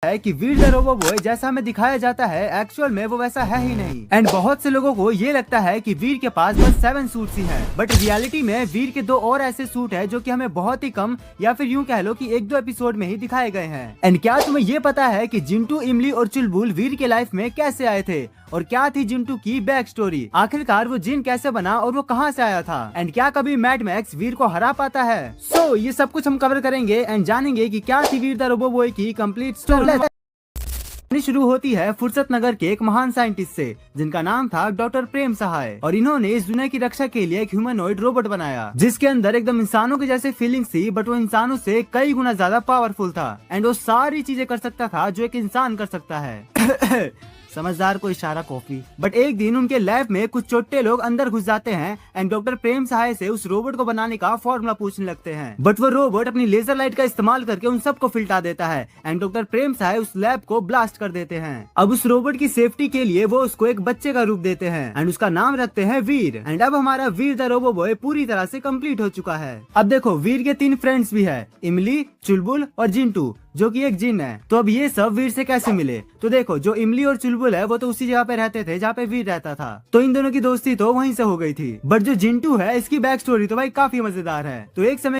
है कि वीर the robo boy जैसा हमें दिखाया जाता है एक्चुअल में वो वैसा है ही नहीं। एंड बहुत से लोगों को ये लगता है कि वीर के पास बस 7 सूट्स ही हैं, बट रियलिटी में वीर के 2 और ऐसे सूट है जो कि हमें बहुत ही कम या फिर यूं कह लो कि 1-2 एपिसोड में ही दिखाए गए हैं। एंड क्या तुम्हें ये पता है कि जिंटू, इमली और चुलबुल वीर के लाइफ में कैसे आए थे और क्या थी जिंटू की बैक स्टोरी, आखिरकार वो जिन कैसे बना और वो कहाँ से आया था, एंड क्या कभी मैड मैक्स वीर को हरा पाता है। सो ये सब कुछ हम कवर करेंगे एंड जानेंगे कि क्या थी वीर द रोबो बॉय की कंप्लीट स्टोरी। शुरू होती है फुर्सत नगर के एक महान साइंटिस्ट से जिनका नाम था डॉक्टर प्रेम सहाय, और इन्होंने इस दुनिया की रक्षा के लिए एक ह्यूमनॉइड रोबोट बनाया जिसके अंदर एकदम इंसानों के जैसे फीलिंग्स थी, बट वो इंसानों से कई गुना ज्यादा पावरफुल था एंड वो सारी चीजें कर सकता था जो एक इंसान कर सकता है। समझदार को इशारा कॉफी। बट एक दिन उनके लैब में कुछ चोटे लोग अंदर घुस जाते हैं एंड डॉक्टर प्रेम सहाय से उस रोबोट को बनाने का फॉर्मूला पूछने लगते हैं, बट वो रोबोट अपनी लेजर लाइट का इस्तेमाल करके उन सबको फिल्टा देता है एंड डॉक्टर प्रेम सहाय उस लैब को ब्लास्ट कर देते हैं। अब उस रोबोट की सेफ्टी के लिए वो उसको एक बच्चे का रूप देते हैं एंड उसका नाम रखते हैं वीर। एंड अब हमारा वीर द रोबो बॉय पूरी तरह से कंप्लीट हो चुका है। अब देखो वीर के 3 फ्रेंड्स भी है, इमली, चुलबुल और जिंटू, जो कि एक जिन है। तो अब ये सब वीर से कैसे मिले? तो देखो, जो इमली और चुलबुल है वो तो उसी जगह पे रहते थे जहाँ पे वीर रहता था, तो इन दोनों की दोस्ती तो वहीं से हो गई थी। बट जो जिंटू है इसकी बैक स्टोरी तो भाई काफी मजेदार है। तो एक समय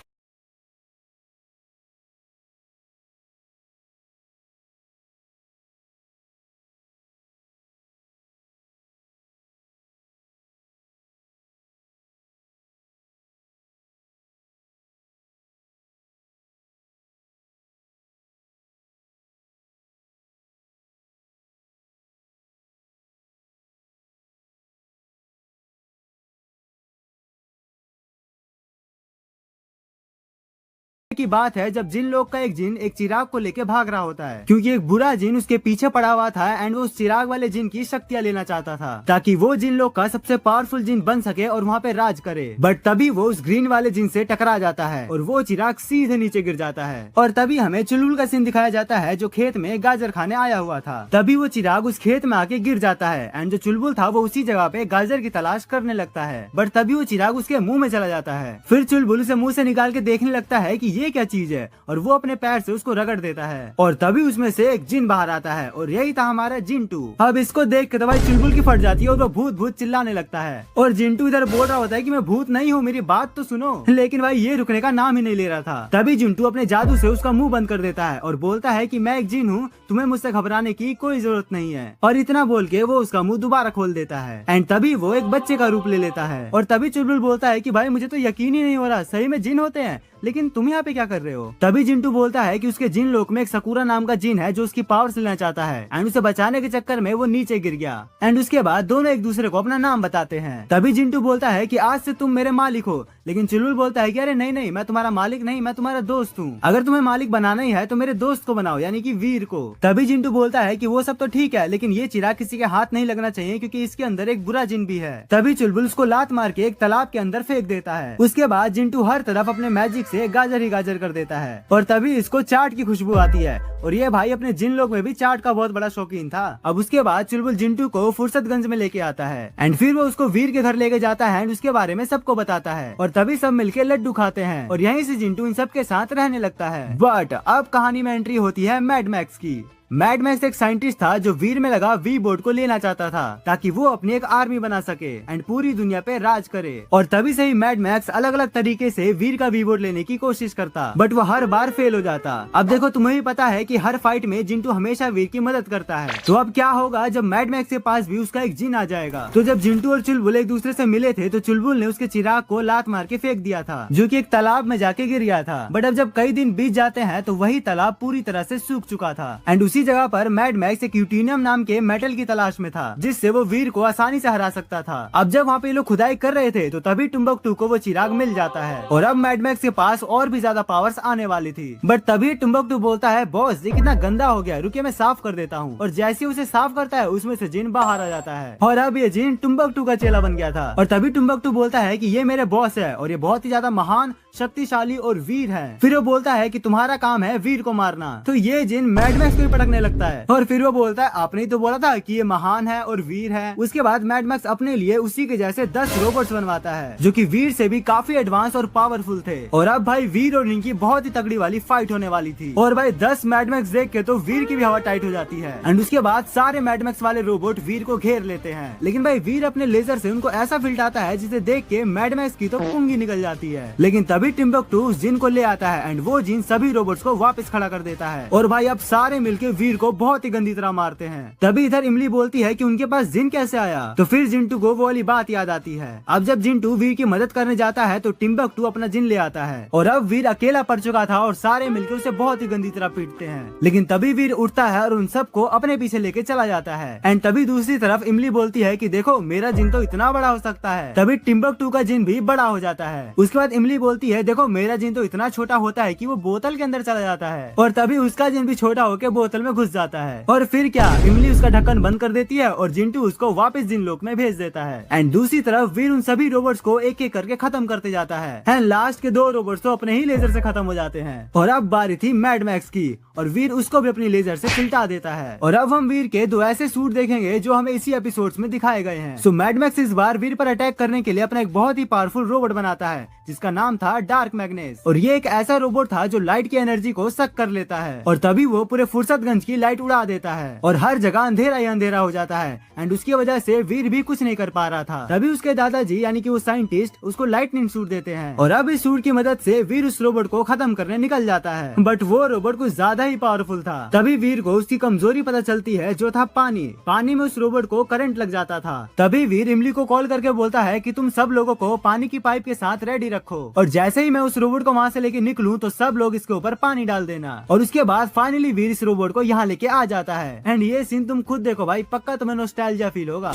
की बात है जब जिन लोग का एक जिन एक चिराग को लेके भाग रहा होता है, क्योंकि एक बुरा जिन उसके पीछे पड़ा हुआ था एंड वो उस चिराग वाले जिन की शक्तियां लेना चाहता था ताकि वो जिन लोग का सबसे पावरफुल जिन बन सके और वहाँ पे राज करे। बट तभी वो उस ग्रीन वाले जिन से टकरा जाता है और वो चिराग सीधे नीचे गिर जाता है। और तभी हमें चुलबुल का सीन दिखाया जाता है जो खेत में गाजर खाने आया हुआ था। तभी वो चिराग उस खेत में आके गिर जाता है एंड जो चुलबुल था वो उसी जगह पे गाजर की तलाश करने लगता है, बट तभी वो चिराग उसके मुंह में चला जाता है। फिर चुलबुल उसे मुंह से निकाल के देखने लगता है कि ये क्या चीज है और वो अपने पैर से उसको रगड़ देता है और तभी उसमें से एक जिन बाहर आता है और यही था हमारा जिंटू। अब इसको देख के तो भाई चुलबुल की फट जाती है और वो भूत भूत चिल्लाने लगता है और जिंटू इधर बोल रहा होता है कि मैं भूत नहीं हूँ, मेरी बात तो सुनो, लेकिन भाई ये रुकने का नाम ही नहीं ले रहा था। तभी जिंटू अपने जादू से उसका मुंह बंद कर देता है और बोलता है कि मैं एक जिन हूँ, तुम्हें मुझसे घबराने की कोई जरूरत नहीं है, और इतना बोल के वो उसका मुंह दोबारा खोल देता है एंड तभी वो एक बच्चे का रूप ले लेता है। और तभी चुलबुल बोलता है कि भाई मुझे तो यकीन ही नहीं हो रहा, सही में जिन होते हैं, लेकिन तुम यहाँ पे क्या कर रहे हो? तभी जिंटू बोलता है कि उसके जिन लोक में एक सकूरा नाम का जिन है जो उसकी पावर लेना चाहता है एंड उसे बचाने के चक्कर में वो नीचे गिर गया। एंड उसके बाद दोनों एक दूसरे को अपना नाम बताते हैं। तभी जिंटू बोलता है कि आज से तुम मेरे मालिक हो, लेकिन चुलबुल बोलता है कि अरे नहीं नहीं, मैं तुम्हारा मालिक नहीं, मैं तुम्हारा दोस्त हूँ। अगर तुम्हें मालिक बनाना ही है तो मेरे दोस्त को बनाओ, यानी कि वीर को। तभी जिंटू बोलता है कि वो सब तो ठीक है, लेकिन ये चिराग किसी के हाथ नहीं लगना चाहिए क्योंकि इसके अंदर एक बुरा जिन भी है। तभी चुलबुल उसको लात मार के एक तालाब के अंदर फेंक देता है। उसके बाद जिंटू हर तरफ अपने मैजिक से गाजर ही गाजर कर देता है और तभी इसको चाट की खुशबू आती है और ये भाई अपने जिन लोग में भी चाट का बहुत बड़ा शौकीन था। अब उसके बाद चुलबुल जिंटू को फुर्सतगंज में लेके आता है एंड फिर वो उसको वीर के घर लेके जाता है एंड उसके बारे में सबको बताता है और तभी सब मिलके लड्डू खाते हैं और यहीं से जिंटू इन सब के साथ रहने लगता है। बट अब कहानी में एंट्री होती है मैड मैक्स की। मैड मैक्स एक साइंटिस्ट था जो वीर में लगा वी बोर्ड को लेना चाहता था ताकि वो अपनी एक आर्मी बना सके एंड पूरी दुनिया पे राज करे। और तभी से ही मैड मैक्स अलग अलग तरीके से वीर का वी बोर्ड लेने की कोशिश करता, बट वो हर बार फेल हो जाता। अब देखो, तुम्हें भी पता है कि हर फाइट में जिंटू हमेशा वीर की मदद करता है, तो अब क्या होगा जब मैड मैक्स के पास भी उसका एक जिन आ जाएगा। तो जब जिंटू और चुलबुल एक दूसरे से मिले थे तो चुलबुल ने उसके चिराग को लात मार के फेंक दिया था जो कि एक तालाब में जाके गिर गया था। बट अब जब कई दिन बीत जाते हैं तो वही तालाब पूरी तरह से सूख चुका था एंड उसी जगह पर मैड मैक्स एक यूटेनियम नाम के मेटल की तलाश में था जिससे वो वीर को आसानी से हरा सकता था। अब जब वहाँ पे लोग खुदाई कर रहे थे तो तभी टुम्बकटू को वो चिराग मिल जाता है और अब मैड मैक्स के पास और भी ज्यादा पावर्स आने वाली थी। बट तभी टुम्बकटू बोलता है, बॉस ये कितना गंदा हो गया, रुकिए मैं साफ कर देता हूँ। और जैसे उसे साफ करता है उसमें से जिन बाहर आ जाता है और अब ये जिन टुम्बकटू का चेला बन गया था। और तभी टुम्बकटू बोलता है कि ये मेरे बॉस है और ये बहुत ही ज्यादा महान, शक्तिशाली और वीर है। फिर वो बोलता है कि तुम्हारा काम है वीर को मारना। तो ये जिन मैड मैक्स को पटकने लगने लगता है और फिर वो बोलता है आपने तो बोला था कि ये महान है और वीर है। उसके बाद मैड मैक्स अपने लिए उसी के जैसे 10 रोबोट्स बनवाता है जो कि वीर से भी काफी एडवांस और पावरफुल थे। और अब भाई वीर और इनकी बहुत ही तगड़ी वाली फाइट होने वाली थी और भाई 10 मैड मैक्स देख के तो वीर की भी हवा टाइट हो जाती है। एंड उसके बाद सारे मैड मैक्स वाले रोबोट वीर को घेर लेते हैं, लेकिन भाई वीर अपने लेजर से उनको ऐसा फिल्टाता है जिसे देख के मैड मैक्स की तो पुंगी निकल जाती है। लेकिन तभी टिम्बकटू उस जिन को ले आता है एंड वो जिन सभी रोबोट्स को वापस खड़ा कर देता है और भाई अब सारे मिलके वीर को बहुत ही गंदी तरह मारते हैं। तभी इधर इमली बोलती है कि उनके पास जिन कैसे आया, तो फिर जिंटू को वो वाली बात याद आती है। अब जब जिंटू वीर की मदद करने जाता है तो टिम्बकटू अपना जिन ले आता है और अब वीर अकेला पड़ चुका था और सारे मिलकर उसे बहुत ही गंदी तरह पीटते हैं। लेकिन तभी वीर उठता है और उन सबको अपने पीछे लेके चला जाता है। एंड तभी दूसरी तरफ इमली बोलती है कि देखो मेरा जिन तो इतना बड़ा हो सकता है। तभी टिम्बकटू का जिन भी बड़ा हो जाता है। उसके बाद इमली बोलती है देखो मेरा जिन तो इतना छोटा होता है कि वो बोतल के अंदर चला जाता है और तभी उसका जिन भी छोटा होकर बोतल में घुस जाता है। और फिर क्या, इमली उसका ढक्कन बंद कर देती है और जिंटू उसको वापस जिन लोक में भेज देता है। एंड दूसरी तरफ वीर उन सभी रोबोट्स को एक एक करके खत्म करते जाता है एंड लास्ट के 2 रोबोट्स तो अपने ही लेजर से खत्म हो जाते हैं। और अब बारी थी मैड मैक्स की और वीर उसको भी अपनी लेजर से फिल्टा देता है। और अब हम वीर के 2 ऐसे सूट देखेंगे जो हमें इसी एपिसोड्स में दिखाए गए हैं। सो मैड मैक्स इस बार वीर पर अटैक करने के लिए अपना एक बहुत ही पावरफुल रोबोट बनाता है जिसका नाम था डार्क मैग्नेस। और ये एक ऐसा रोबोट था जो लाइट की एनर्जी को सक कर लेता है और तभी वो पूरे फुर्सतगंज की लाइट उड़ा देता है और हर जगह अंधेरा ही अंधेरा हो जाता है। एंड उसकी वजह से वीर भी कुछ नहीं कर पा रहा था। तभी उसके दादाजी यानी कि वो साइंटिस्ट उसको लाइटनिंग सूट देते हैं और अब इस सूट की मदद से वीर उस रोबोट को खत्म करने निकल जाता है। बट वो रोबोट कुछ ज्यादा ही पावरफुल था। तभी वीर को उसकी कमजोरी पता चलती है जो था पानी। पानी में उस रोबोट को करंट लग जाता था। तभी वीर इमली को कॉल करके बोलता है कि तुम सब लोगों को पानी की पाइप के साथ रेडी रखो और जैसे ही मैं उस रोबोट को वहाँ से लेके निकलूं तो सब लोग इसके ऊपर पानी डाल देना। और उसके बाद फाइनली वीर इस रोबोट को यहाँ लेके आ जाता है। एंड ये सीन तुम खुद देखो भाई, पक्का तुम्हें नॉस्टैल्जिया फील होगा।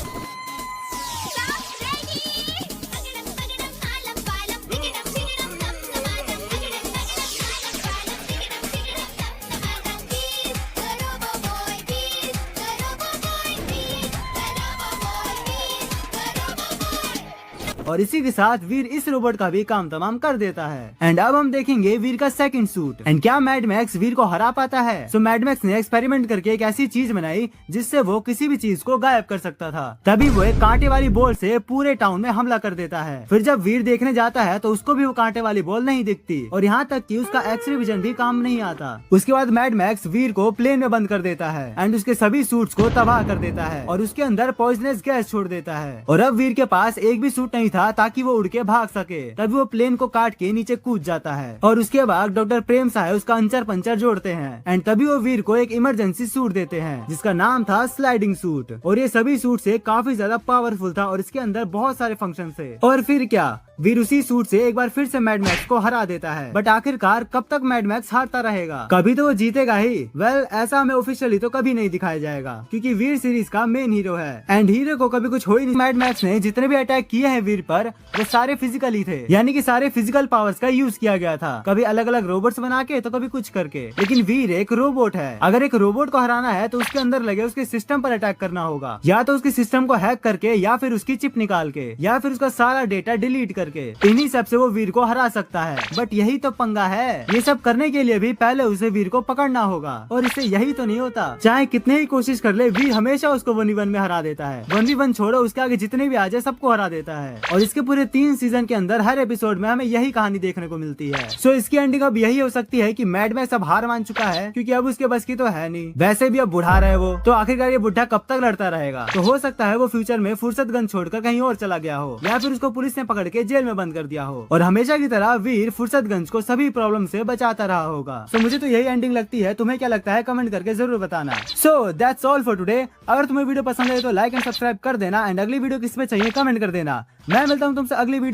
और इसी के साथ वीर इस रोबोट का भी काम तमाम कर देता है। एंड अब हम देखेंगे वीर का सेकंड सूट। एंड क्या मैड मैक्स वीर को हरा पाता है? सो मैड मैक्स ने एक्सपेरिमेंट करके एक ऐसी चीज बनाई जिससे वो किसी भी चीज को गायब कर सकता था। तभी वो एक कांटे वाली बॉल से पूरे टाउन में हमला कर देता है। फिर जब वीर देखने जाता है तो उसको भी वो कांटे वाली बॉल नहीं दिखती और यहाँ तक कि उसका एक्सरे विजन भी काम नहीं आता। उसके बाद मैड मैक्स वीर को प्लेन में बंद कर देता है एंड उसके सभी सूट्स को तबाह कर देता है और उसके अंदर पॉइजनस गैस छोड़ देता है। और अब वीर के पास एक भी सूट नहीं था ताकि वो उड़ के भाग सके। तभी वो प्लेन को काट के नीचे कूद जाता है और उसके बाद डॉक्टर प्रेम साहब उसका अंचर पंचर जोड़ते हैं। एंड तभी वो वीर को एक इमरजेंसी सूट देते हैं जिसका नाम था स्लाइडिंग सूट। और ये सभी सूट से काफी ज्यादा पावरफुल था और इसके अंदर बहुत सारे फंक्शन थे। और फिर क्या, वीर उसी सूट से एक बार फिर से मैड मैक्स को हरा देता है। बट आखिरकार कब तक मैड मैक्स हारता रहेगा? कभी तो वो जीतेगा ही। वेल, ऐसा हमें ऑफिशियली तो कभी नहीं दिखाया जाएगा क्योंकि वीर सीरीज का मेन हीरो है एंड हीरो को कभी कुछ हो ही नहीं। मैड मैक्स ने जितने भी अटैक किए हैं वीर पर वो सारे फिजिकली थे, यानी कि सारे फिजिकल पावर्स का यूज किया गया था, कभी अलग अलग रोबोट्स बना के तो कभी कुछ करके। लेकिन वीर एक रोबोट है। अगर एक रोबोट को हराना है तो उसके अंदर लगे उसके सिस्टम पर अटैक करना होगा, या तो उसके सिस्टम को हैक करके या फिर उसकी चिप निकाल के या फिर उसका सारा डेटा डिलीट करके। इन्हीं सब से वो वीर को हरा सकता है। बट यही तो पंगा है, ये सब करने के लिए भी पहले उसे वीर को पकड़ना होगा और इससे यही तो नहीं होता। चाहे कितने ही कोशिश कर ले, वीर हमेशा उसको 1v1 में हरा देता है। 1v1 छोड़ो, उसके आगे जितने भी आ जाए सबको हरा देता है। और इसके पूरे 3 सीजन के अंदर हर एपिसोड में हमें यही कहानी देखने को मिलती है। सो इसकी एंडिंग अब यही हो सकती है कि मैड मैक्स अब हार मान चुका है क्योंकि अब उसके बस की तो है नहीं। वैसे भी अब बुढ़ा रहे वो, तो आखिरकार ये बुढ़ा कब तक लड़ता रहेगा? तो हो सकता है वो फ्यूचर में फुर्सतगंज छोड़कर कहीं और चला गया हो या फिर उसको पुलिस ने पकड़ के जेल में बंद कर दिया हो और हमेशा की तरह वीर फुर्सतगंज को सभी प्रॉब्लम से बचाता रहा होगा। सो मुझे तो यही एंडिंग लगती है। तुम्हें क्या लगता है कमेंट करके जरूर बताना। So that's all for today. अगर तुम्हें वीडियो पसंद है तो लाइक एंड सब्सक्राइब कर देना एंड अगली वीडियो किस पे चाहिए कमेंट कर देना। मैं मिलता हूँ तुमसे अगली वीडियो